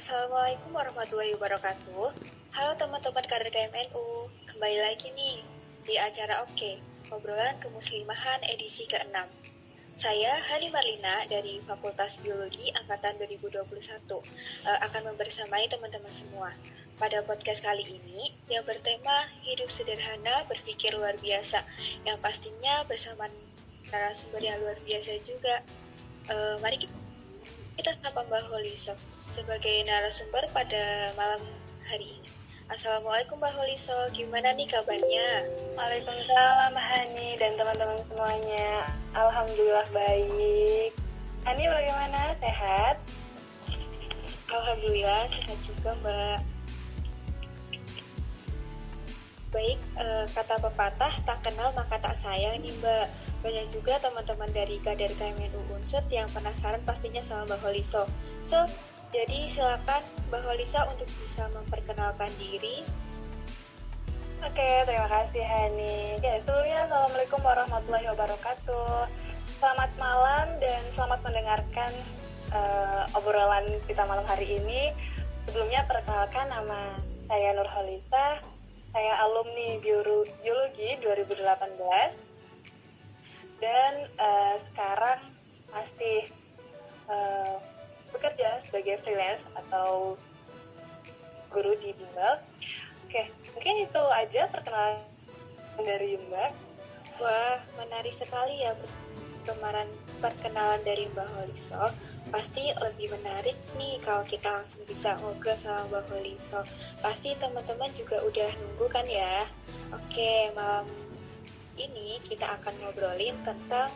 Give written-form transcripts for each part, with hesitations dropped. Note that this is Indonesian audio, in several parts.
Assalamualaikum warahmatullahi wabarakatuh. Halo teman-teman kader KMNU, kembali lagi nih di acara Oke, obrolan kemuslimahan edisi ke-6. Saya Hani Marlina dari Fakultas Biologi Angkatan 2021 akan membersamai teman-teman semua. Pada podcast kali ini yang bertema hidup sederhana berpikir luar biasa, yang pastinya bersama narasumber yang luar biasa juga. Mari kita sapa Mbak Holiso sebagai narasumber pada malam hari ini. Assalamualaikum Mbak Holiso, gimana nih kabarnya? Waalaikumsalam Hani dan teman-teman semuanya. Alhamdulillah baik. Hani bagaimana? Sehat? Alhamdulillah sehat juga Mbak. Baik, kata pepatah tak kenal maka tak sayang nih Mbak. Banyak juga teman-teman dari kader KMNU Unsut yang penasaran pastinya sama Mbak Holiso. Jadi silakan Mbak Holiso untuk bisa memperkenalkan diri. Oke, terima kasih Hani. Sebelumnya Assalamualaikum warahmatullahi wabarakatuh. Selamat malam dan selamat mendengarkan obrolan kita malam hari ini. Sebelumnya perkenalkan, nama saya Nur Holisa. Saya alumni Biologi 2018 dan sekarang masih bekerja sebagai freelance atau guru di Bimbel. Oke, mungkin itu aja perkenalan dari Mbak. Wah, menarik sekali ya perkenalan dari Mbak Holiso. Pasti lebih menarik nih kalau kita langsung bisa ngobrol sama Mbak Holiso. Pasti teman-teman juga udah nunggu kan ya. Oke, malam ini kita akan ngobrolin tentang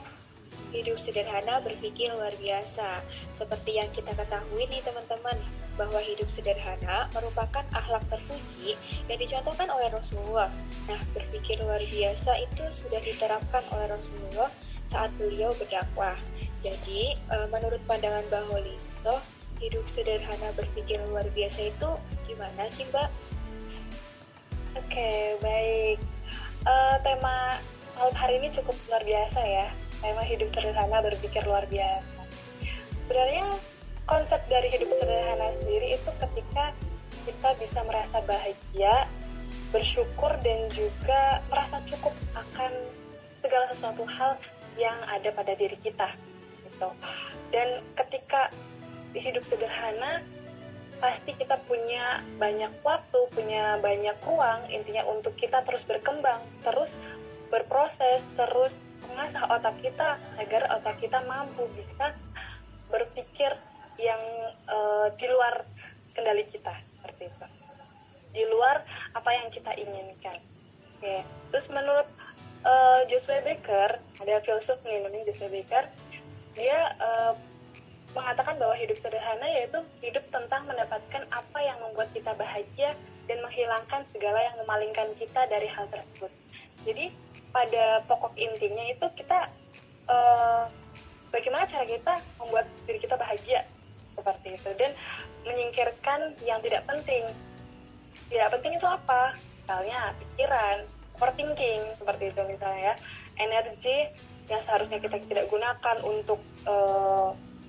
hidup sederhana berpikir luar biasa. Seperti yang kita ketahui nih teman-teman, bahwa hidup sederhana merupakan akhlak terpuji yang dicontohkan oleh Rasulullah. Nah, berpikir luar biasa itu sudah diterapkan oleh Rasulullah saat beliau berdakwah. Jadi, menurut pandangan Mbak Holiso, hidup sederhana berpikir luar biasa itu gimana sih Mbak? Oke, baik. Tema malam hari ini cukup luar biasa ya. Tema hidup sederhana berpikir luar biasa. Sebenarnya konsep dari hidup sederhana sendiri itu ketika kita bisa merasa bahagia, bersyukur, dan juga merasa cukup akan segala sesuatu hal yang ada pada diri kita gitu. Dan ketika hidup sederhana, pasti kita punya banyak waktu, punya banyak ruang, intinya untuk kita terus berkembang, terus berproses, terus mengasah otak kita agar otak kita mampu bisa berpikir yang di luar kendali kita, seperti itu, di luar apa yang kita inginkan. Oke. Terus menurut Joshua Becker, ada filsuf nih namanya Joshua Becker, dia mengatakan bahwa hidup sederhana yaitu hidup tentang mendapatkan apa yang membuat kita bahagia dan menghilangkan segala yang memalingkan kita dari hal tersebut. Jadi pada pokok intinya itu kita bagaimana cara kita membuat diri kita bahagia, seperti itu, dan menyingkirkan yang tidak penting. Tidak penting itu apa? Misalnya pikiran, overthinking, seperti itu misalnya ya. Energi yang seharusnya kita tidak gunakan untuk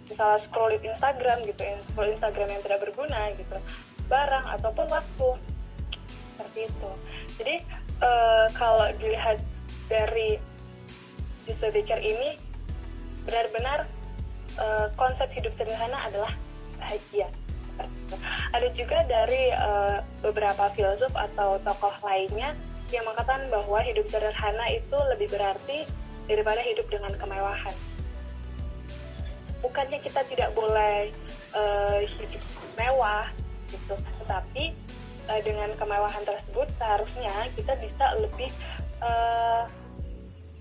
misalnya scroll Instagram gitu, scroll Instagram yang tidak berguna gitu, barang ataupun waktu, seperti itu. Jadi kalau dilihat dari Joshua Becker ini, benar-benar konsep hidup sederhana adalah bahagia. Ada juga dari beberapa filsuf atau tokoh lainnya yang mengatakan bahwa hidup sederhana itu lebih berarti daripada hidup dengan kemewahan. Bukannya kita tidak boleh hidup mewah gitu, tetapi dengan kemewahan tersebut seharusnya kita bisa lebih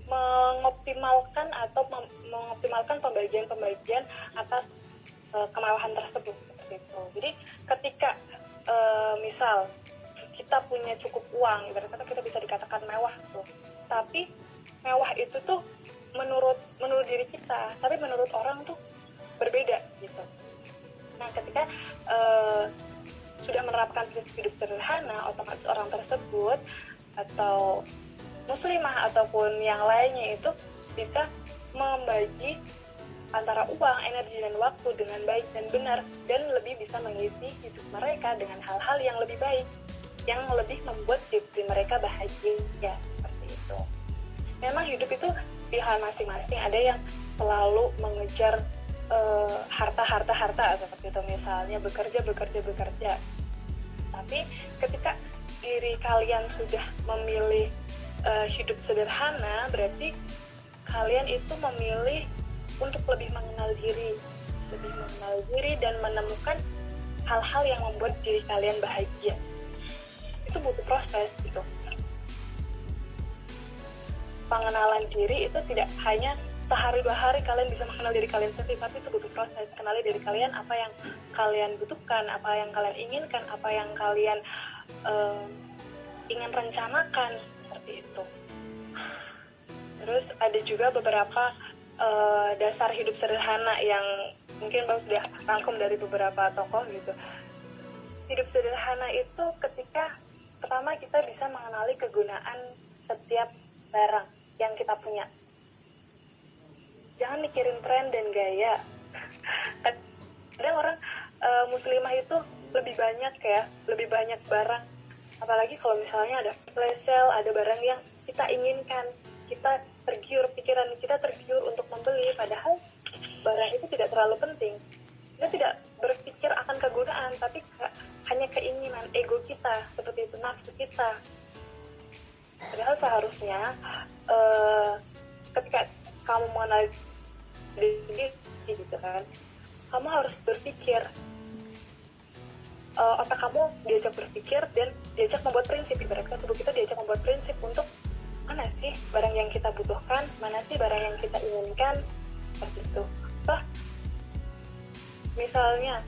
mengoptimalkan pembagian atas kemewahan tersebut, seperti itu. Jadi ketika misal kita punya cukup uang, ibarat kata kita bisa dikatakan mewah tuh, tapi mewah itu tuh menurut diri kita, tapi menurut orang tuh berbeda gitu. Nah, ketika sudah menerapkan prinsip hidup sederhana, otomatis orang tersebut atau muslimah ataupun yang lainnya itu bisa membagi antara uang, energi, dan waktu dengan baik dan benar, dan lebih bisa mengisi hidup mereka dengan hal-hal yang lebih baik, yang lebih membuat diri mereka bahagia, seperti itu. Memang hidup itu pilihan masing-masing, ada yang selalu mengejar harta seperti itu, misalnya bekerja. Tapi ketika diri kalian sudah memilih hidup sederhana, berarti kalian itu memilih untuk lebih mengenal diri dan menemukan hal-hal yang membuat diri kalian bahagia. Itu butuh proses gitu. Pengenalan diri itu tidak hanya sehari 2 hari kalian bisa mengenal diri kalian sendiri, tapi itu butuh proses. Kenali diri kalian, apa yang kalian butuhkan, apa yang kalian inginkan, apa yang kalian ingin rencanakan, seperti itu. Terus ada juga beberapa dasar hidup sederhana yang mungkin Bang sudah rangkum dari beberapa tokoh gitu. Hidup sederhana itu ketika pertama kita bisa mengenali kegunaan setiap barang yang kita punya. Jangan mikirin tren dan gaya. Kadang orang muslimah itu lebih banyak barang. Apalagi kalau misalnya ada flash sale, ada barang yang kita inginkan, kita pikiran kita tergiur untuk membeli, padahal barang itu tidak terlalu penting. Kita tidak berpikir akan kegunaan, tapi hanya keinginan ego kita, seperti itu, nafsu kita. Padahal seharusnya ketika kamu mengenal diri gitu kan, kamu harus berpikir, otak kamu diajak berpikir dan diajak membuat prinsip. Ibaratnya tubuh kita diajak membuat prinsip untuk mana sih barang yang kita butuhkan, mana sih barang yang kita inginkan, seperti itu. Misalnya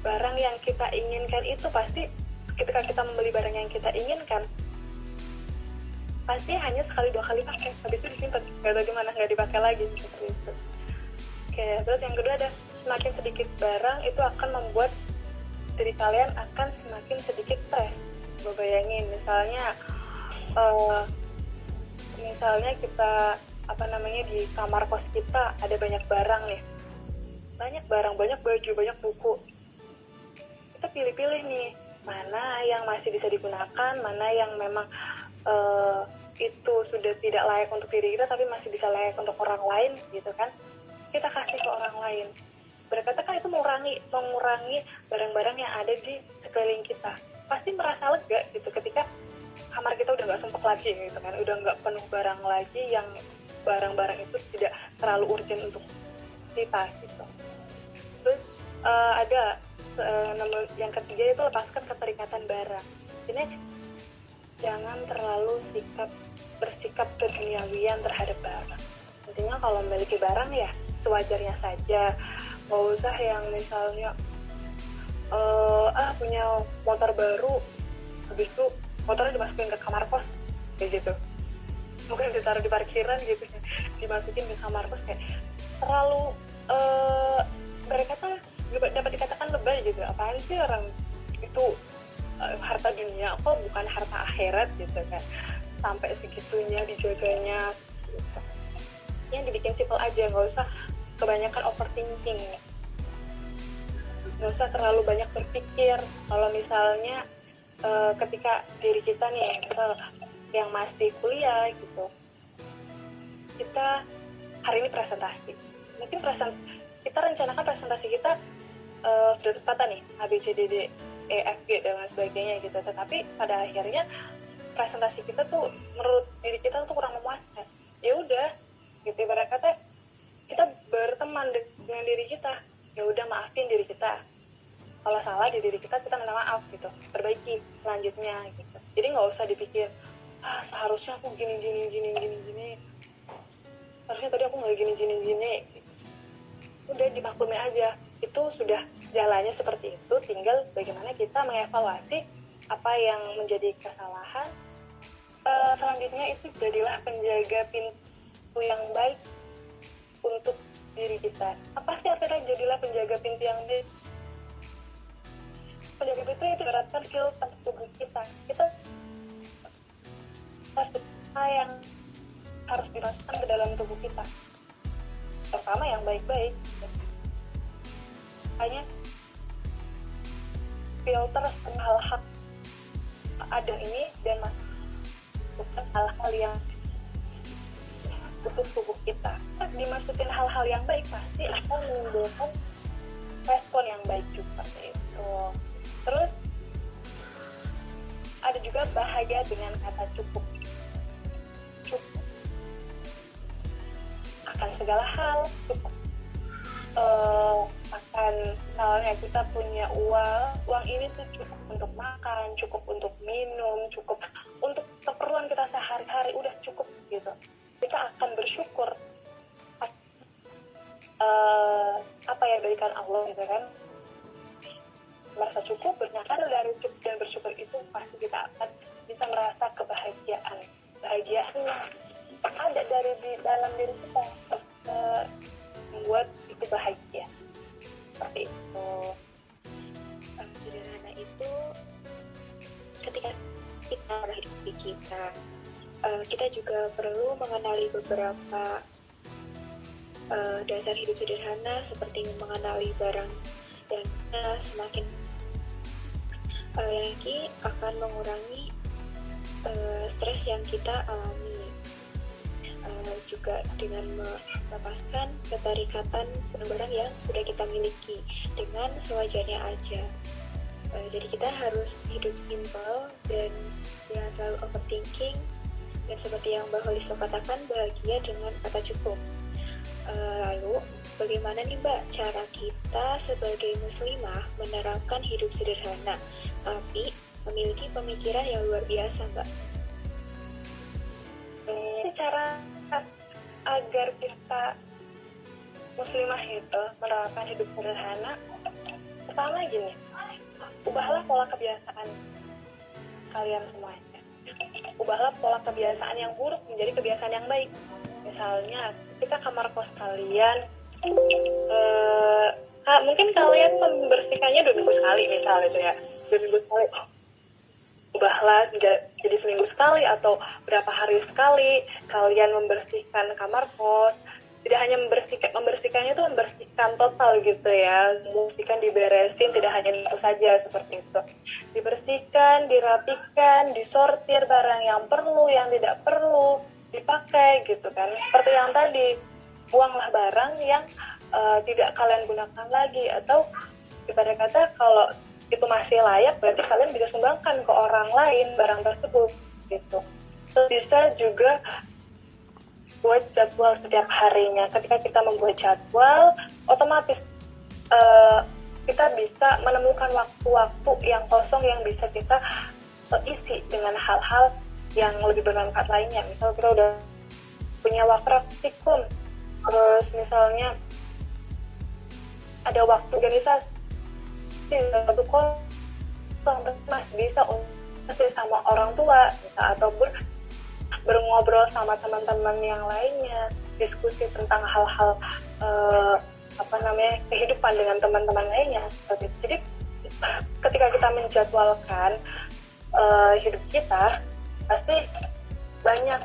barang yang kita inginkan itu pasti ketika kita membeli barang yang kita inginkan pasti hanya sekali 2 kali pakai, habis itu disimpan, nggak tahu di mana, nggak dipakai lagi, seperti itu. Oke, terus yang kedua ada semakin sedikit barang itu akan membuat diri kalian akan semakin sedikit stres. Bayangin misalnya kita di kamar kos kita ada banyak barang nih, banyak baju, banyak buku. Kita pilih-pilih nih mana yang masih bisa digunakan, mana yang memang itu sudah tidak layak untuk diri kita tapi masih bisa layak untuk orang lain gitu kan, kita kasih ke orang lain. Berkata kan itu mengurangi barang-barang yang ada di sekeliling kita. Pasti merasa lega gitu ketika kamar kita udah nggak sumpek lagi gitu kan, udah nggak penuh barang lagi, yang barang-barang itu tidak terlalu urgent untuk kita gitu. Terus ada yang ketiga itu lepaskan keterikatan barang. Ini jangan terlalu bersikap keduniawian terhadap barang. Intinya kalau memiliki barang ya sewajarnya saja, nggak usah yang misalnya punya motor baru, habis itu motornya dimasukin ke kamar kos kayak gitu, mungkin ditaruh di parkiran gitu, dimasukin ke kamar kos, kayak terlalu berkata dapat dikatakan lebay gitu. Apaan sih orang itu harta dunia kok bukan harta akhirat gitu kan, sampai segitunya dijaganya gitu. Yang dibikin simple aja, nggak usah kebanyakan overthinking, nggak usah terlalu banyak berpikir. Kalau misalnya ketika diri kita nih misal yang masih kuliah gitu, kita hari ini presentasi, mungkin kita rencanakan presentasi kita sudah tertata nih A, B, C, D, E, F, G dan lain sebagainya gitu, tetapi pada akhirnya presentasi kita tuh menurut diri kita tuh kurang memuaskan. Ya udah gitu, ibarat kata kita berteman dengan diri kita, ya udah maafin diri kita, kalau salah di diri kita minta maaf gitu, perbaiki selanjutnya gitu. Jadi nggak usah dipikir seharusnya aku gini, harusnya tadi aku nggak gini gitu. Udah dimaklumi aja, itu sudah jalannya seperti itu, tinggal bagaimana kita mengevaluasi apa yang menjadi kesalahan. Selanjutnya itu jadilah penjaga pintu yang baik untuk diri kita. Apa sih artinya jadilah penjaga pintu yang baik? Penjaga pintu itu beratkan filter tubuh kita. Kita yang harus dimasukkan ke dalam tubuh kita. pertama yang baik-baik. Hanya filter semua hal-hal ada ini dan masukkan hal-hal yang butuh tubuh kita. Dimasukin hal-hal yang baik pasti akan menimbulkan respon yang baik juga seperti itu. Terus ada juga bahagia dengan kata cukup. Cukup akan segala hal, cukup akan misalnya kita punya uang ini tuh cukup untuk makan, cukup untuk minum, cukup untuk keperluan kita sehari-hari, udah cukup gitu. Kita akan bersyukur apa yang diberikan Allah gitu kan. Merasa cukup, bernyata dari cukup dan bersyukur itu pasti kita akan bisa merasa kebahagiaan. Kebahagiaan yang ada dari di dalam diri kita membuat itu bahagia. Seperti itu. Sederhana itu ketika kita hidup kita, kita juga perlu mengenali beberapa dasar hidup sederhana seperti mengenali barang dan semakin lagi akan mengurangi stres yang kita alami. Juga dengan melepaskan keterikatan barang yang sudah kita miliki dengan sewajarnya aja. Jadi kita harus hidup simpel dan jangan terlalu overthinking, dan seperti yang Mbak Holiswa katakan, bahagia dengan kata cukup. Lalu bagaimana nih Mbak cara kita sebagai muslimah menerapkan hidup sederhana tapi memiliki pemikiran yang luar biasa, Mbak? Cara agar kita muslimah itu menerapkan hidup sederhana, pertama gini, ubahlah pola kebiasaan kalian semuanya. Ubahlah pola kebiasaan yang buruk menjadi kebiasaan yang baik. Misalnya, ketika kamar kos kalian, mungkin kalian membersihkannya 2 minggu sekali, misalnya itu ya, 2 minggu sekali. Ubahlah jadi seminggu sekali atau berapa hari sekali kalian membersihkan kamar kos. Tidak hanya membersihkannya itu membersihkan total gitu ya, membersihkan, diberesin, tidak hanya itu saja seperti itu. Dibersihkan, dirapikan, disortir barang yang perlu, yang tidak perlu dipakai gitu kan. Seperti yang tadi, buanglah barang yang tidak kalian gunakan lagi, atau ibarat kata kalau itu masih layak berarti kalian bisa sumbangkan ke orang lain barang tersebut gitu. Terus bisa juga buat jadwal setiap harinya. Ketika kita membuat jadwal, otomatis kita bisa menemukan waktu-waktu yang kosong yang bisa kita isi dengan hal-hal yang lebih bermanfaat lainnya. Misal kita udah punya waktu praktikum, terus misalnya ada waktu organisasi, satu kosong masih bisa untuk sama orang tua ataupun berngobrol sama teman-teman yang lainnya, diskusi tentang hal-hal kehidupan dengan teman-teman lainnya. Jadi ketika kita menjadwalkan hidup kita, pasti banyak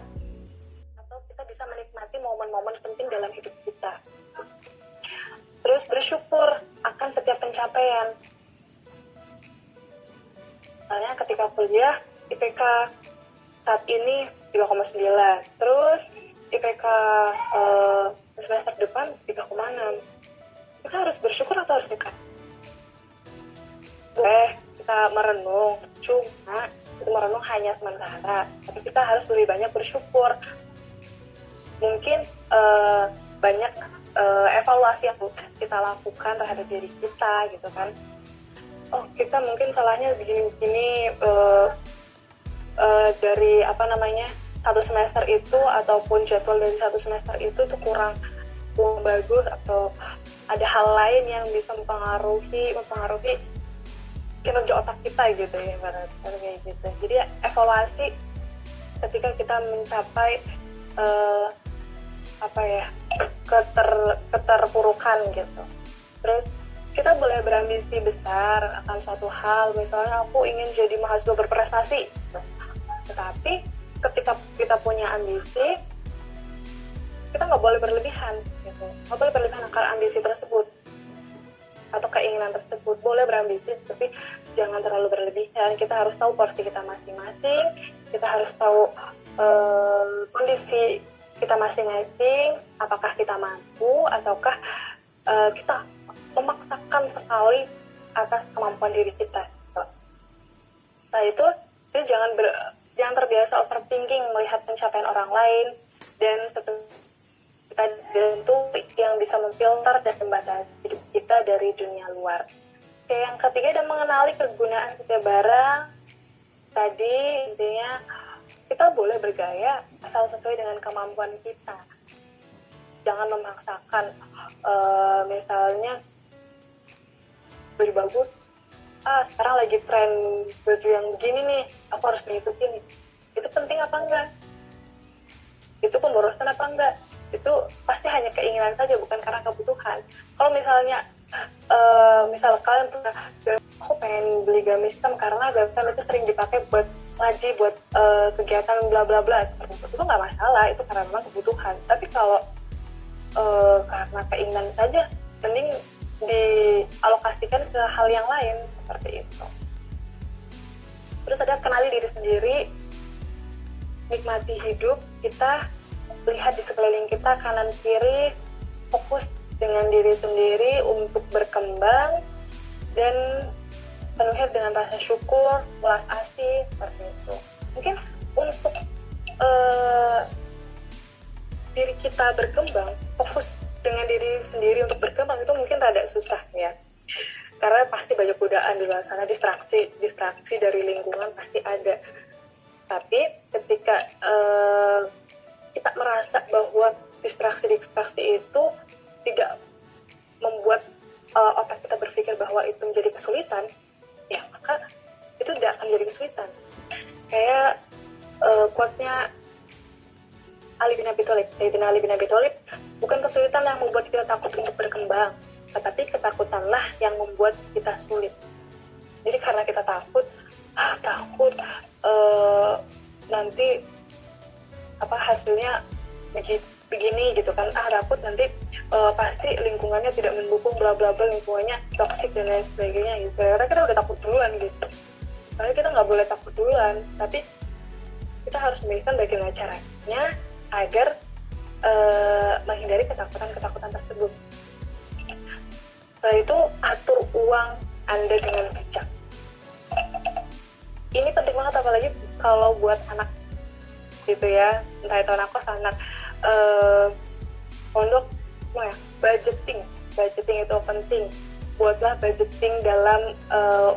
atau kita bisa menikmati momen-momen penting dalam hidup kita. Terus bersyukur akan setiap pencapaian. Misalnya ketika kuliah, IPK saat ini 3,9, terus IPK semester depan 3,6. Kita harus bersyukur atau harus nikah? Boleh kita merenung, cuma itu merenung hanya sementara, tapi kita harus lebih banyak bersyukur. Mungkin banyak evaluasi yang kita lakukan terhadap diri kita gitu kan. Oh, kita mungkin salahnya begini-begini dari satu semester itu, ataupun jadwal dari satu semester itu tuh kurang bagus, atau ada hal lain yang bisa mempengaruhi kinerja otak kita gitu ya, kayak gitu. Jadi evaluasi ketika kita mencapai keterpurukan gitu. Terus kita boleh berambisi besar akan suatu hal, misalnya aku ingin jadi mahasiswa berprestasi gitu. Tetapi ketika kita punya ambisi, kita nggak boleh berlebihan gitu, nggak boleh berlebihan akan ambisi tersebut atau keinginan tersebut. Boleh berambisi tapi jangan terlalu berlebihan. Kita harus tahu porsi kita masing-masing, kita harus tahu kondisi kita masing-masing, apakah kita mampu ataukah kita memaksakan sekali atas kemampuan diri kita. Nah itu jangan terbiasa overthinking melihat pencapaian orang lain, dan kita itu yang bisa memfilter dan membatasi hidup kita dari dunia luar. Oke, yang ketiga dan mengenali kegunaan setiap barang. Tadi intinya kita boleh bergaya asal sesuai dengan kemampuan kita. Jangan memaksakan, misalnya baju bagus, sekarang lagi tren baju yang begini nih, aku harus ngikutin. Itu penting apa enggak? Itu pemborosan apa enggak? Itu pasti hanya keinginan saja, bukan karena kebutuhan. Kalau misalnya misal kalian pernah, aku pengen beli gamis hitam karena gamis hitam itu sering dipakai buat ngaji, buat kegiatan bla bla bla, seperti itu nggak masalah, itu karena memang kebutuhan. Tapi kalau karena keinginan saja, mending dialokasikan ke hal yang lain, seperti itu. Terus ada kenali diri sendiri, nikmati hidup kita, lihat di sekeliling kita kanan kiri, fokus dengan diri sendiri untuk berkembang, dan penuhi dengan rasa syukur, welas asih, seperti itu. Mungkin untuk diri kita berkembang, fokus dengan diri sendiri untuk berkembang itu mungkin rada susah ya, karena pasti banyak godaan di luar sana, distraksi dari lingkungan pasti ada. Tapi ketika kita merasa bahwa distraksi itu tidak membuat otak kita berpikir bahwa itu menjadi kesulitan, ya maka itu tidak akan menjadi kesulitan. Kayak quote-nya Sayyidina Ali bin Abi Thalib, bukan kesulitan yang membuat kita takut untuk berkembang, tetapi ketakutanlah yang membuat kita sulit. Jadi karena kita takut nanti hasilnya begini gitu kan, takut nanti pasti lingkungannya tidak mendukung, bla bla bla, lingkungannya toksik dan lain sebagainya gitu. Karena kita udah takut duluan gitu. Karena kita nggak boleh takut duluan, tapi kita harus memikirkan bagaimana caranya agar menghindari ketakutan tersebut. Setelah itu, atur uang Anda dengan bijak. Ini penting banget, apalagi kalau buat anak gitu ya, entah itu anak kos, anak pondok, budgeting itu penting. Buatlah budgeting dalam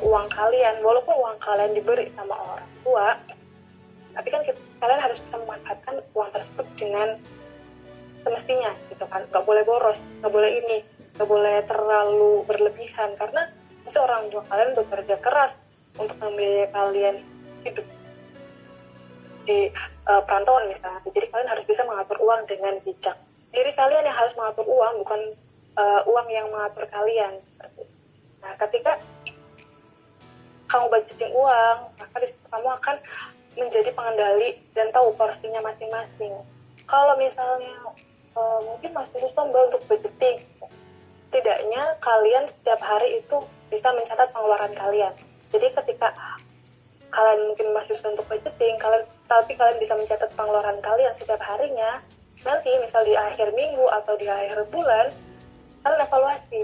uang kalian, walaupun uang kalian diberi sama orang tua, tapi kan kalian harus bisa memanfaatkan uang tersebut dengan semestinya gitu kan. Nggak boleh boros, nggak boleh terlalu berlebihan, karena seorang tua kalian bekerja keras untuk membiayai kalian hidup di perantauan misalnya. Jadi kalian harus bisa mengatur uang dengan bijak. Diri kalian yang harus mengatur uang, bukan uang yang mengatur kalian. Nah, ketika kamu budgeting uang, maka disitu kamu akan menjadi pengendali dan tahu porsinya masing-masing. Kalau misalnya mungkin masih susah untuk budgeting, setidaknya kalian setiap hari itu bisa mencatat pengeluaran kalian. Jadi ketika kalian mungkin masih susah untuk budgeting, tapi kalian bisa mencatat pengeluaran kalian setiap harinya, nanti misal di akhir minggu atau di akhir bulan, kalian evaluasi,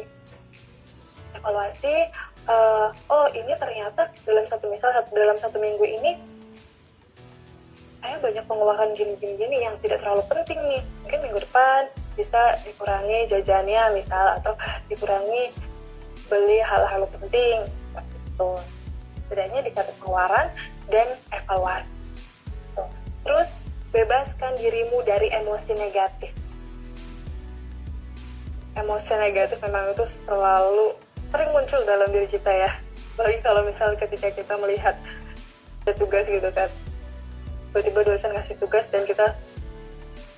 ini ternyata dalam satu minggu ini saya banyak pengeluaran gini yang tidak terlalu penting nih. Mungkin minggu depan bisa dikurangi jajannya misal, atau dikurangi beli hal-hal penting seperti itu. Setidaknya dicatat pengeluaran dan evaluasi. Terus bebaskan dirimu dari emosi negatif. Emosi negatif memang itu selalu sering muncul dalam diri kita ya. Apalagi kalau misal ketika kita melihat ada tugas gitu kan, tiba-tiba dosen ngasih tugas dan kita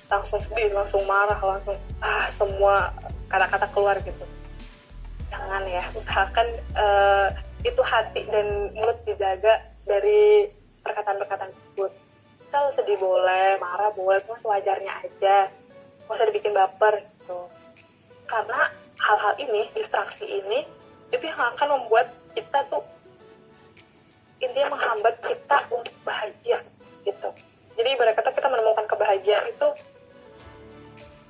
langsung sedih, langsung marah, langsung semua kata-kata keluar gitu. Jangan ya, usahakan itu hati dan mulut dijaga dari perkataan-perkataan tersebut. Kalau sedih boleh, marah boleh, cuma sewajarnya aja. nggak usah dibikin baper gitu. Karena hal-hal ini, distraksi ini, itu yang akan membuat kita tuh intinya menghambat kita untuk bahagia gitu. Jadi ibarat kata kita menemukan kebahagiaan itu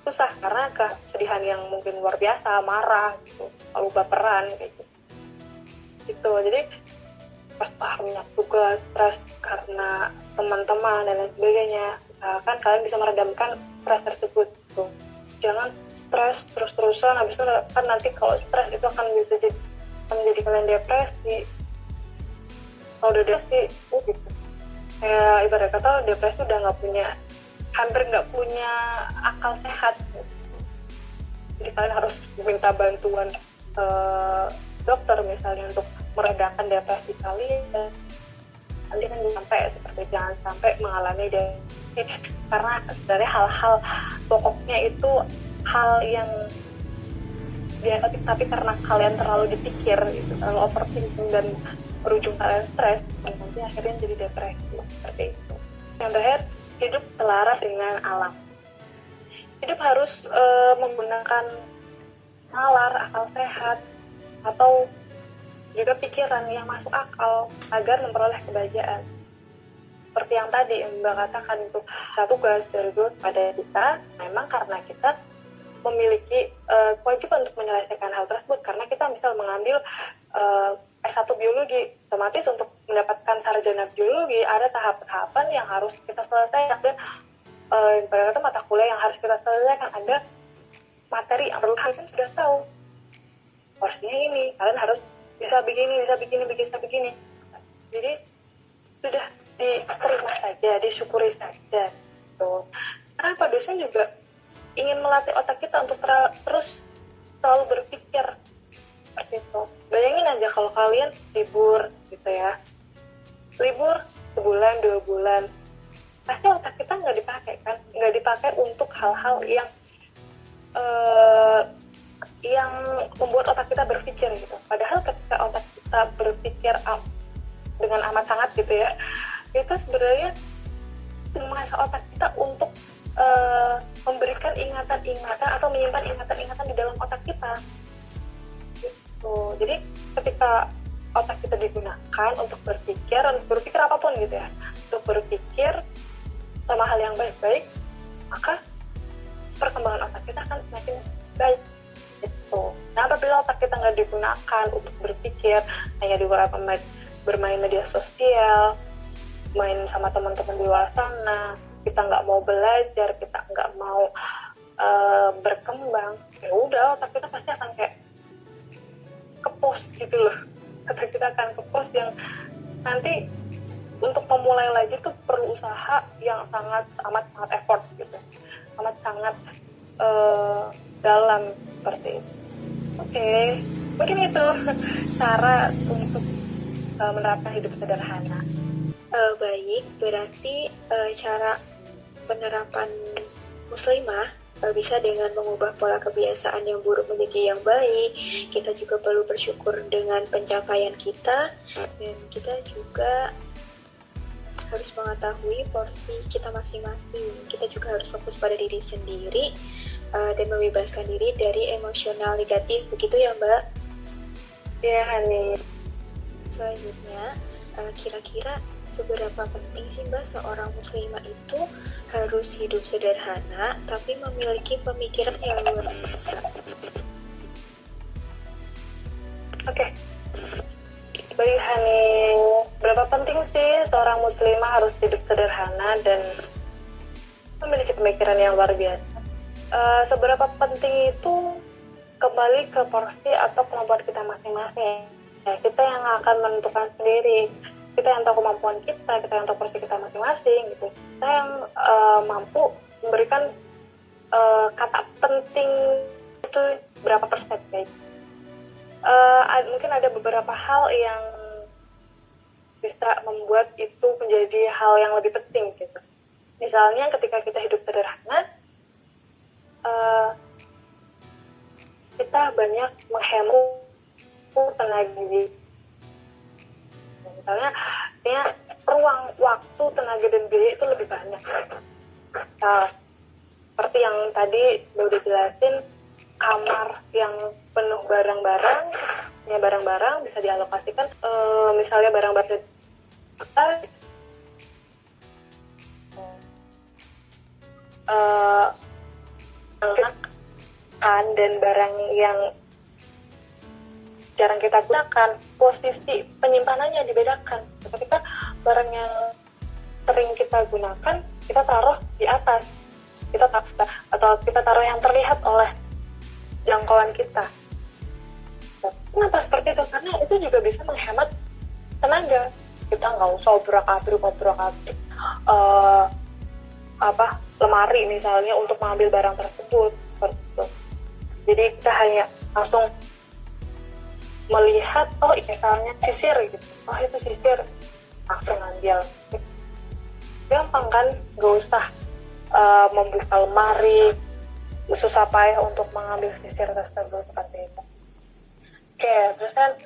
susah karena kesedihan yang mungkin luar biasa, marah gitu, lalu baperan kayak gitu. Jadi pas punya tugas, stres karena teman-teman dan lain sebagainya, kan kalian bisa meredamkan stres tersebut gitu. Jangan stres terus-terusan, habis itu kan nanti kalau stres itu akan bisa menjadi kalian depresi. Kalau udah depresi, gitu. Kayak ibarat kata depresi udah hampir nggak punya akal sehat. Jadi kalian harus minta bantuan dokter misalnya untuk meredakan depresi kalian. Nanti kan jangan sampai mengalami depresi, karena sebenarnya hal-hal pokoknya itu hal yang biasa, tapi karena kalian terlalu dipikir gitu, terlalu overthinking dan berujung kalian stres, nanti akhirnya jadi depresi seperti itu. Yang terakhir, hidup selaras dengan alam. Hidup harus menggunakan nalar, akal sehat, atau juga pikiran yang masuk akal agar memperoleh kebahagiaan. Seperti yang tadi Mbak katakan, itu tugas dari Tuhan pada kita, memang karena kita memiliki kewajiban untuk menyelesaikan hal tersebut, karena kita misal mengambil S1 biologi, otomatis untuk mendapatkan sarjana biologi ada tahap-tahapan yang harus kita selesaikan, dan pada mata kuliah yang harus kita selesaikan, ada materi yang perlu kalian sudah tahu porsinya ini, kalian harus bisa begini. Jadi sudah diterima saja, disyukuri saja gitu. Kenapa dosen juga ingin melatih otak kita untuk terus selalu berpikir seperti itu. Bayangin aja kalau kalian libur gitu ya, libur sebulan 2 bulan, pasti otak kita nggak dipakai untuk hal-hal yang membuat otak kita berpikir gitu. Padahal ketika otak kita berpikir dengan amat sangat gitu ya, itu sebenarnya mengasah otak kita untuk memberikan ingatan-ingatan atau menyimpan ingatan-ingatan di dalam otak kita gitu. Jadi ketika otak kita digunakan untuk berpikir apapun gitu ya, untuk berpikir sama hal yang baik-baik, maka perkembangan otak kita akan semakin baik gitu. Nah, apabila otak kita nggak digunakan untuk berpikir, hanya digunakan bermain media sosial, main sama teman-teman di luar sana, kita nggak mau belajar, kita nggak mau berkembang, ya udah otak kita pasti akan kayak kepos gitu loh. Otak kita akan kepos yang nanti untuk memulai lagi tuh perlu usaha yang amat effort gitu, amat sangat dalam seperti itu. Oke, mungkin itu cara untuk menerapkan hidup sederhana. Baik, berarti cara penerapan muslimah bisa dengan mengubah pola kebiasaan yang buruk menjadi yang baik. Kita juga perlu bersyukur dengan pencapaian kita, dan kita juga harus mengetahui porsi kita masing-masing. Kita juga harus fokus pada diri sendiri dan membebaskan diri dari emosional negatif. Begitu ya, Mbak? Ya, Hani. Selanjutnya, kira-kira seberapa penting sih Mbak seorang muslimah itu harus hidup sederhana tapi memiliki pemikiran yang luar biasa? Oke. Bagi Hani, berapa penting sih seorang muslimah harus hidup sederhana dan memiliki pemikiran yang luar biasa? Seberapa penting itu kembali ke porsi atau kemampuan kita masing-masing. Ya, kita yang akan menentukan sendiri. Kita yang tahu kemampuan kita yang tahu porsi kita masing-masing gitu. Kita yang mampu memberikan kata penting itu berapa persen guys. Mungkin ada beberapa hal yang bisa membuat itu menjadi hal yang lebih penting gitu. Misalnya ketika kita hidup sederhana, kita banyak menghemat tenaga diri. Misalnya ruang waktu, tenaga dan biaya itu lebih banyak. seperti yang tadi udah dijelasin, kamar yang penuh barang-barang, ya barang-barang bisa dialokasikan, misalnya barang-barang dan barang yang jarang kita gunakan, posisi penyimpanannya dibedakan. Ketika barang yang sering kita gunakan, kita taruh di atas, atau kita taruh yang terlihat oleh jangkauan kita. Kenapa seperti itu? Karena itu juga bisa menghemat tenaga. Kita nggak usah obrak-abrik lemari misalnya untuk mengambil barang tersebut. Jadi kita hanya langsung melihat, oh misalnya sisir gitu, oh itu sisir, langsung ambil. Gampang kan, gak usah membuka lemari, susah payah untuk mengambil sisir tersebut seperti itu. Oke, terus kan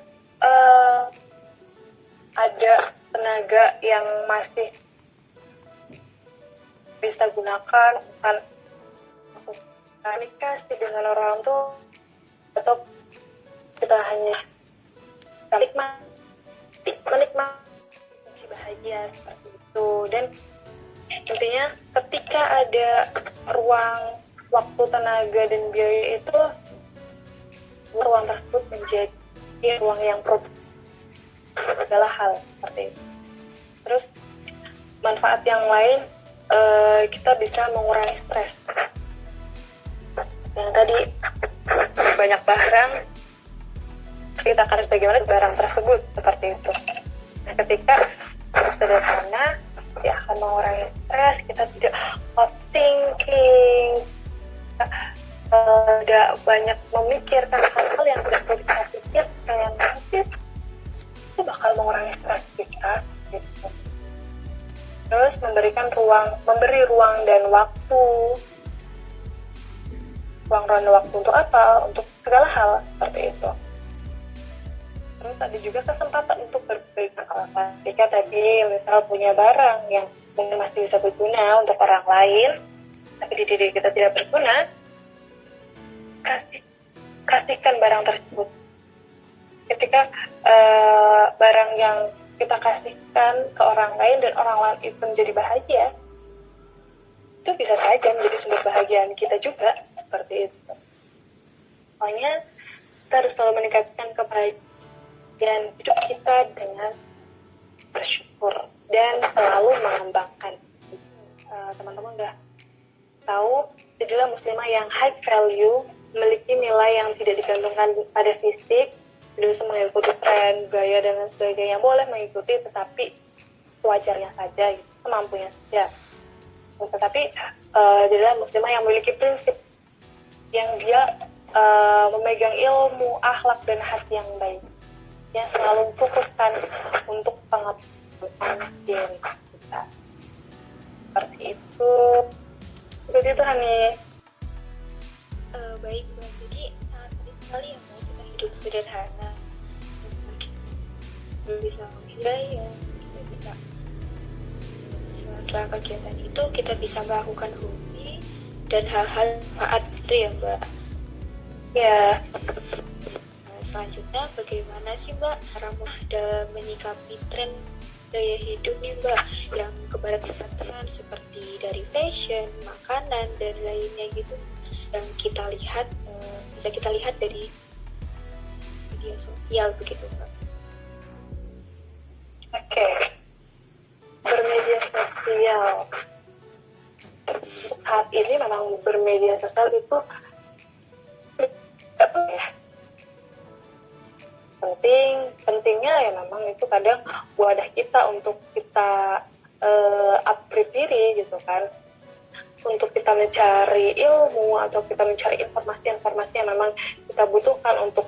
ada tenaga yang masih bisa gunakan kan komunikasi dengan orang tua, atau kita hanya menikmati bahagia seperti itu. Dan intinya ketika ada ruang, waktu, tenaga, dan biaya itu, ruang tersebut menjadi ruang yang produktif segala hal seperti itu. Terus manfaat yang lain, kita bisa mengurangi stres. Yang tadi banyak barang, kita akan bagaimana barang tersebut seperti itu. Nah, ketika sederhana, dia akan mengurangi stres. Kita tidak overthinking, tidak banyak memikirkan hal-hal yang tidak perlu kita pikirkan, yang negatif. Itu bakal mengurangi stres kita gitu. Terus memberi ruang dan waktu. Ruang dan waktu untuk apa? Untuk segala hal seperti itu. Terus ada juga kesempatan untuk berbagi pengalaman. Jika tadi misal punya barang yang mungkin masih bisa berguna untuk orang lain, tapi di diri kita tidak berguna, kasihkan barang tersebut. Ketika barang yang kita kasihkan ke orang lain dan orang lain itu menjadi bahagia, itu bisa saja menjadi sumber kebahagiaan kita juga, seperti itu. Makanya kita harus selalu meningkatkan kebahagiaan hidup kita dengan bersyukur dan selalu mengembangkan. Teman-teman udah tahu, jadilah muslimah yang high value, memiliki nilai yang tidak digantungkan pada fisik, tidak usah mengikuti tren, gaya, dan lain sebagainya. Boleh mengikuti, tetapi wajarnya saja, gitu, semampunya saja. Tetapi jadilah muslimah yang memiliki prinsip, yang dia memegang ilmu, akhlak, dan hati yang baik, yang selalu fokuskan untuk pengembangan diri kita. Seperti itu. Seperti itu, Hani. Baik, Mbak. Jadi sangat penting sekali ya, Mbak, kita hidup sederhana. Kita bisa menghindari, kita bisa setelah kegiatan itu kita bisa melakukan hobi dan hal-hal manfaat itu ya, Mbak. Ya. Nah, selanjutnya bagaimana sih, Mbak, cara dalam menyikapi tren gaya hidup nih, Mbak, yang kebarat-baratan seperti dari fashion, makanan, dan lainnya gitu, yang kita lihat bisa kita lihat dari media sosial begitu, Mbak. Oke. Bermedia sosial. Saat ini memang bermedia sosial itu pentingnya ya, memang itu kadang wadah kita untuk kita upgrade diri gitu kan, untuk kita mencari ilmu atau kita mencari informasi yang memang kita butuhkan untuk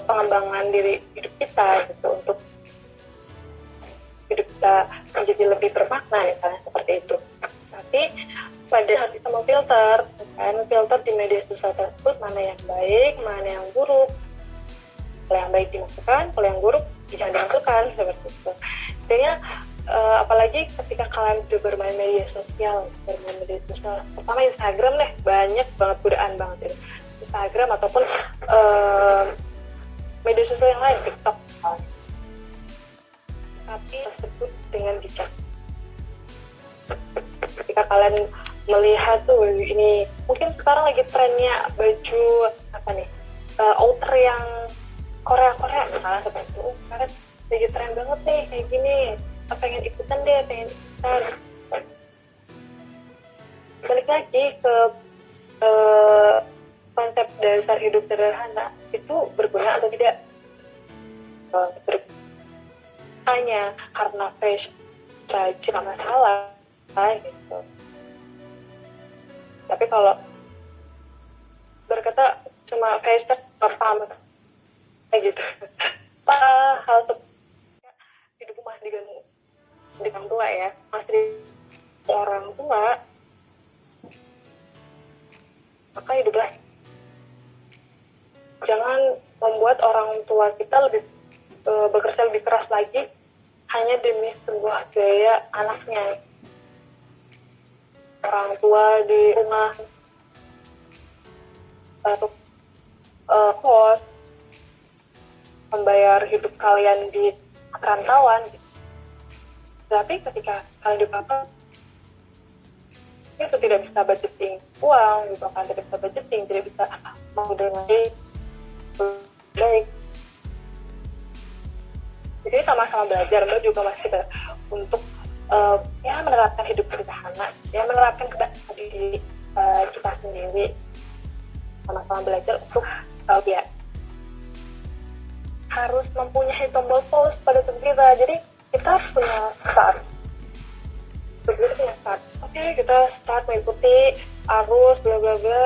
pengembangan diri hidup kita gitu, untuk hidup kita menjadi lebih bermakna, misalnya seperti itu. Tapi pada harus bisa memfilter, kan, filter di media sosial tersebut mana yang baik, mana yang buruk. Kalau yang baik dimasukkan, kalau yang buruk jangan dimasukkan, seperti itu. Intinya apalagi lagi ketika kalian udah bermain media sosial, pertama Instagram deh, banyak banget godaan banget itu Instagram ataupun media sosial yang lain, TikTok, tapi tersebut dengan bijak. Ketika kalian melihat tuh ini, mungkin sekarang lagi trennya baju apa nih, outer yang Korea misalnya seperti itu, karena lagi tren banget nih kayak gini, pengen ikutan deh, pengen ikutan. Balik lagi ke konsep dasar hidup sederhana itu berguna atau tidak? Hanya karena fashion saja nggak masalah gitu. Tapi kalau berkata cuma fashion pertama kayak gitu, hal hidupku masih diganggu di orang tua ya, masih di orang tua, maka hiduplah. Jangan membuat orang tua kita lebih bekerja lebih keras lagi hanya demi sebuah gaya anaknya. Orang tua di rumah atau kos, membayar hidup kalian di perantauan, tapi ketika kalian di Batam itu tidak bisa budgeting uang, gitu kan, tidak bisa budgeting, tidak bisa menggunakan baik. Di sini sama-sama belajar, Mbak juga masih untuk ya menerapkan hidup sederhana, ya menerapkan kebiasaan diri kita sendiri, sama-sama belajar untuk ya harus mempunyai tombol pause pada tubuh kita. Jadi kita punya start, begitu punya start. Oke, kita start mengikuti arus bla bla bla,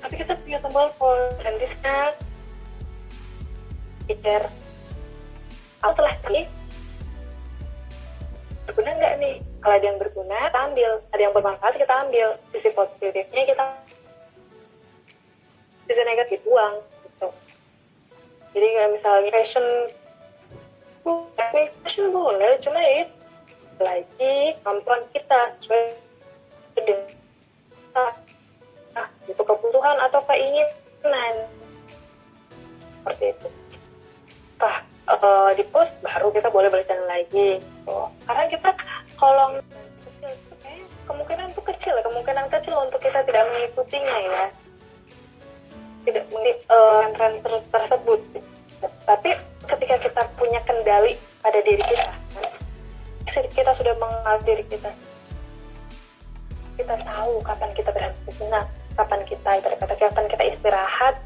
tapi kita punya tombol pause dan di sana pikir setelah ini berguna nggak nih? Kalau ada yang berguna kita ambil, ada yang bermanfaat kita ambil, sisi positifnya kita, sisi negatif buang gitu. Jadi kayak misalnya fashion boleh, cuma itu lagi kemampuan kita sesuai dengan itu kebutuhan atau keinginan seperti itu. Di post baru kita boleh berjalan lagi gitu. Karena kita kalau sosial itu kayak kemungkinan kecil untuk kita tidak mengikutinya ya, tidak mengikuti tren tersebut. Tapi ketika kita punya kendali pada diri kita sudah mengenal diri kita tahu kapan kita berhenti senang, kapan kita istirahat,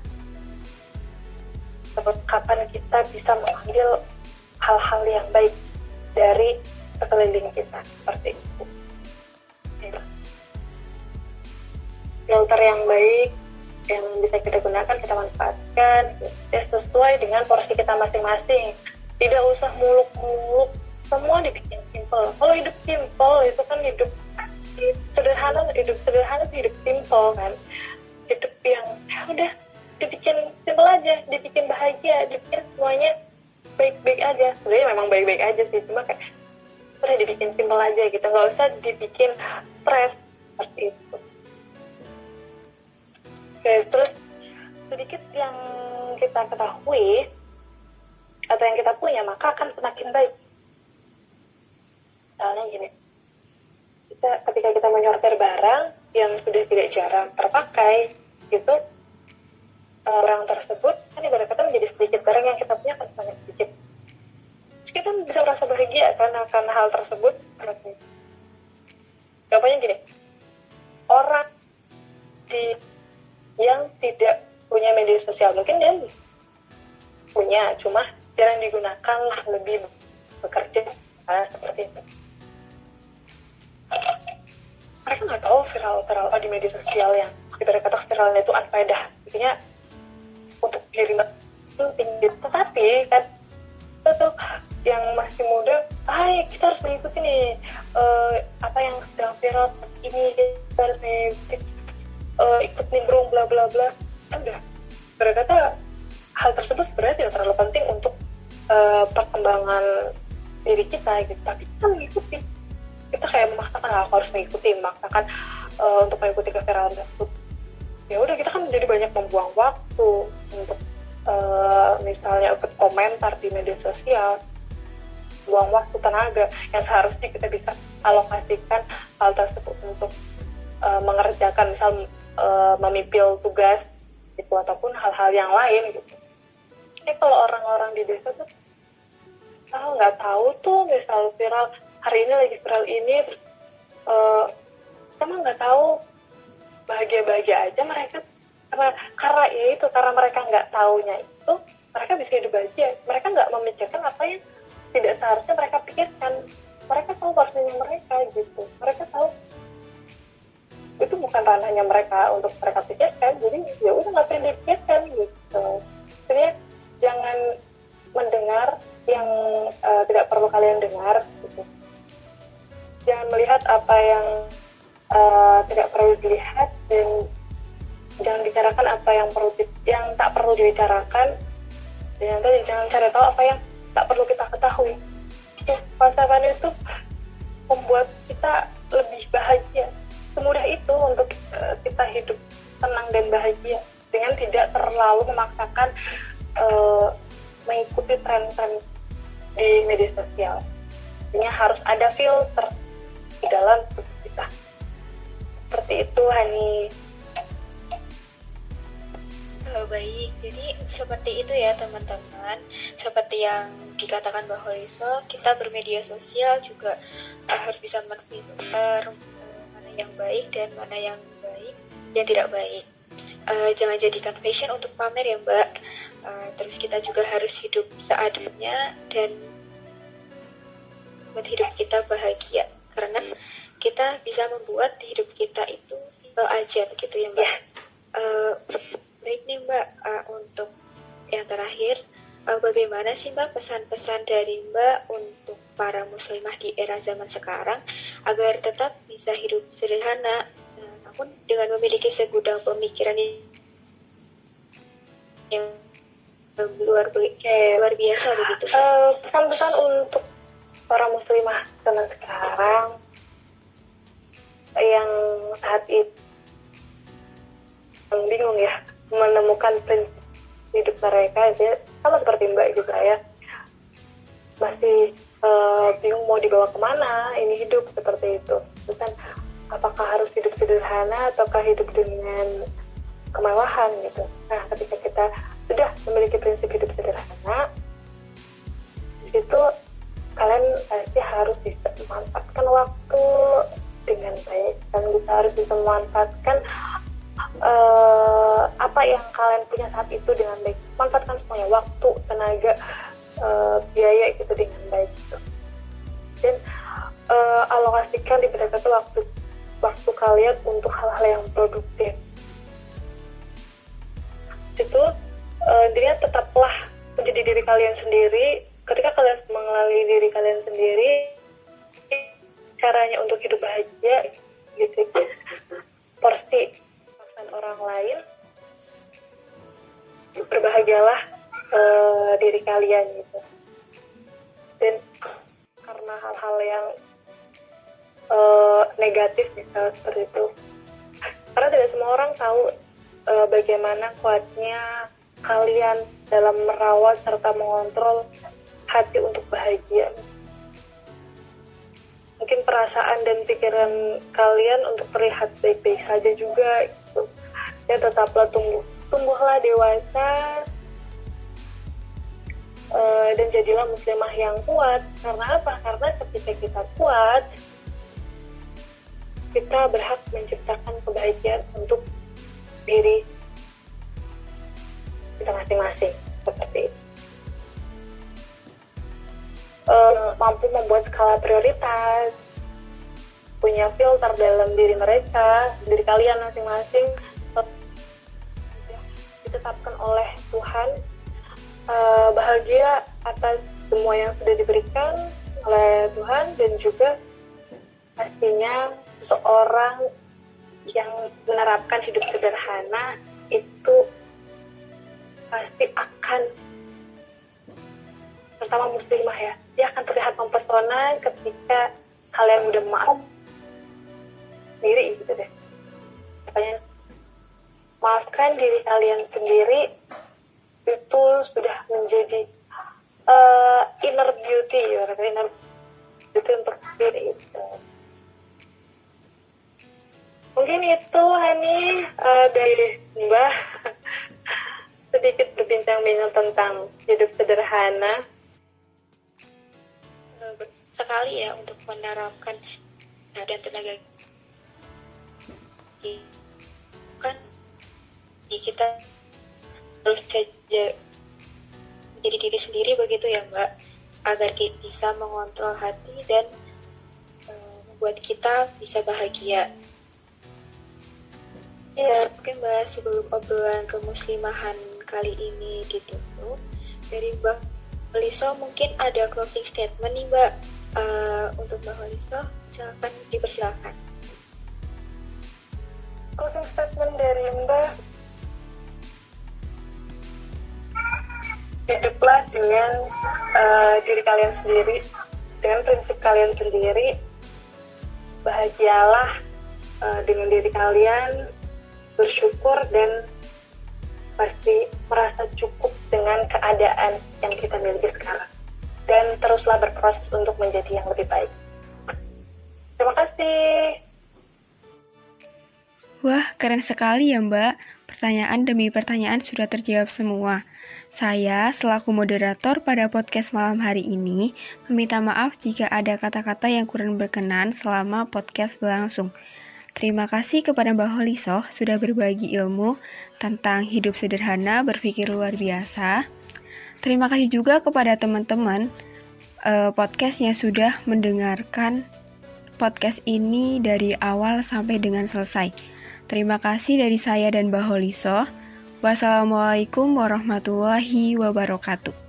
terus kapan kita bisa mengambil hal-hal yang baik dari sekeliling kita, seperti itu. Filter yang baik yang bisa kita gunakan, kita manfaatkan ya, sesuai dengan porsi kita masing-masing. Tidak usah muluk-muluk, semua dibikin simple. Kalau hidup simple itu kan hidup sederhana itu hidup simple kan. Hidup yang ya udah dibikin simple aja, dibikin bahagia, dibikin semuanya baik-baik aja. Sebenarnya memang baik-baik aja sih, cuma kayak udah dibikin simple aja gitu, nggak usah dibikin stres seperti itu. Oke, terus sedikit yang kita ketahui atau yang kita punya maka akan semakin baik. Misalnya gini, ketika kita menyortir barang yang sudah tidak jarang terpakai gitu, barang tersebut kan ibarat kata menjadi sedikit, barang yang kita punya akan semakin sedikit. Terus kita bisa merasa bahagia karena hal tersebut. Gampangnya gini, orang yang tidak punya media sosial mungkin dia punya, cuma jarang digunakan lah, lebih bekerja seperti itu. Mereka nggak tahu viral di media sosial yang ibarat kata viralnya itu unfaedah, intinya untuk diri tinggi, tetapi kan itu yang masih muda, kita harus mengikuti nih apa yang sedang viral saat ini, kita harus ikut nimbrung bla bla bla. Udah, berkata hal tersebut sebenarnya tidak terlalu penting untuk perkembangan diri kita gitu, tapi kita mengikuti, kita kayak memaksakan, aku harus mengikuti, memaksakan untuk mengikuti keviralan tersebut. Ya udah, kita kan jadi banyak membuang waktu untuk misalnya ikut komentar di media sosial, buang waktu, tenaga yang seharusnya kita bisa alokasikan hal tersebut untuk mengerjakan, misal memipil tugas gitu, ataupun hal-hal yang lain gitu. Kalau orang-orang di desa tuh nggak tahu tuh, misal viral hari ini, lagi viral ini, terus kita nggak tahu, bahagia-bahagia aja mereka, karena ya itu, karena mereka nggak taunya itu, mereka bisa hidup bahagia. Mereka nggak memikirkan apa yang tidak seharusnya mereka pikirkan. Mereka tahu porsinya mereka gitu, mereka tahu itu bukan ranahnya mereka untuk mereka pikirkan, jadi ya udah nggak perlu dipikirkan gitu. Jadi jangan mendengar yang tidak perlu kalian dengar gitu. Jangan melihat apa yang tidak perlu dilihat, dan jangan bicarakan apa yang tak perlu dibicarakan, dan jangan cari tahu apa yang tak perlu kita ketahui. Pasangan itu membuat kita lebih bahagia. Semudah itu untuk kita hidup tenang dan bahagia dengan tidak terlalu memaksakan mengikuti tren-tren di media sosial. Artinya harus ada filter di dalam tubuh kita. Seperti itu, Hani. Baik, jadi seperti itu ya teman-teman. Seperti yang dikatakan Mbak Holiso, kita bermedia sosial juga harus bisa memfilter mana yang baik dan mana yang baik dan tidak baik. Jangan jadikan fashion untuk pamer ya Mbak. Terus kita juga harus hidup seadanya dan buat hidup kita bahagia, karena kita bisa membuat hidup kita itu simpel aja begitu ya Mbak. Baik nih Mbak, untuk yang terakhir, bagaimana sih Mbak pesan-pesan dari Mbak untuk para muslimah di era zaman sekarang agar tetap bisa hidup sederhana, namun dengan memiliki segudang pemikiran yang luar biasa begitu? Pesan-pesan untuk para muslimah zaman sekarang yang saat itu bingung ya menemukan prinsip hidup mereka, ya, sama seperti Mbak juga ya, masih bingung mau dibawa kemana ini hidup seperti itu. Terus kan, apakah harus hidup sederhana ataukah hidup dengan kemewahan gitu. Nah, ketika kita sudah memiliki prinsip hidup sederhana, di situ kalian pasti harus bisa memanfaatkan waktu dengan baik, dan harus bisa memanfaatkan apa yang kalian punya saat itu dengan baik. Manfaatkan semuanya, waktu, tenaga, biaya gitu dengan baik gitu. Dan alokasikan di waktu kalian untuk hal-hal yang produktif. Itu intinya tetaplah menjadi diri kalian sendiri. Ketika kalian mengenali diri kalian sendiri, caranya untuk hidup bahagia gitu. Porsi orang lain, berbahagialah diri kalian gitu. Dan karena hal-hal yang negatif misalnya seperti itu, karena tidak semua orang tahu bagaimana kuatnya kalian dalam merawat serta mengontrol hati untuk bahagia. Mungkin perasaan dan pikiran kalian untuk terlihat baik-baik saja juga gitu. Ya, tetaplah tumbuhlah dewasa, dan jadilah muslimah yang kuat. Karena apa? Karena ketika kita kuat, kita berhak menciptakan kebahagiaan untuk diri kita masing-masing, seperti itu. Mampu membuat skala prioritas, punya filter dalam diri mereka, diri kalian masing-masing, ditetapkan oleh Tuhan, bahagia atas semua yang sudah diberikan oleh Tuhan, dan juga pastinya seorang yang menerapkan hidup sederhana itu pasti akan terutama muslimah ya, dia akan terlihat mempesona ketika kalian udah maaf sendiri gitu deh. Makanya maafkan diri kalian sendiri itu sudah menjadi inner beauty ya, inner beauty untuk diri itu. Mungkin itu Hani dari Mbah sedikit berbincang-bincang tentang hidup sederhana. Sekali ya untuk menerapkan dan tenaga kan kita harus saja menjadi diri sendiri begitu ya Mbak, agar kita bisa mengontrol hati dan membuat kita bisa bahagia. Ya, oke Mbak, sebelum obrolan kemuslimahan kali ini ditutup, dari Mbak Holiso mungkin ada closing statement nih Mbak. Untuk Mbak Holiso, silakan dipersilakan. Closing statement dari Mbak, hiduplah dengan diri kalian sendiri, dengan prinsip kalian sendiri, bahagialah dengan diri kalian, bersyukur dan pasti merasa cukup dengan keadaan yang kita miliki sekarang, dan teruslah berproses untuk menjadi yang lebih baik. Terima kasih. Wah, keren sekali ya Mbak. Pertanyaan demi pertanyaan sudah terjawab semua. Saya, selaku moderator pada podcast malam hari ini, meminta maaf jika ada kata-kata yang kurang berkenan selama podcast berlangsung. Terima kasih kepada Mbak Holiso sudah berbagi ilmu tentang hidup sederhana, berpikir luar biasa. Terima kasih juga kepada teman-teman podcastnya sudah mendengarkan podcast ini dari awal sampai dengan selesai. Terima kasih dari saya dan Mbak Holiso. Wassalamualaikum warahmatullahi wabarakatuh.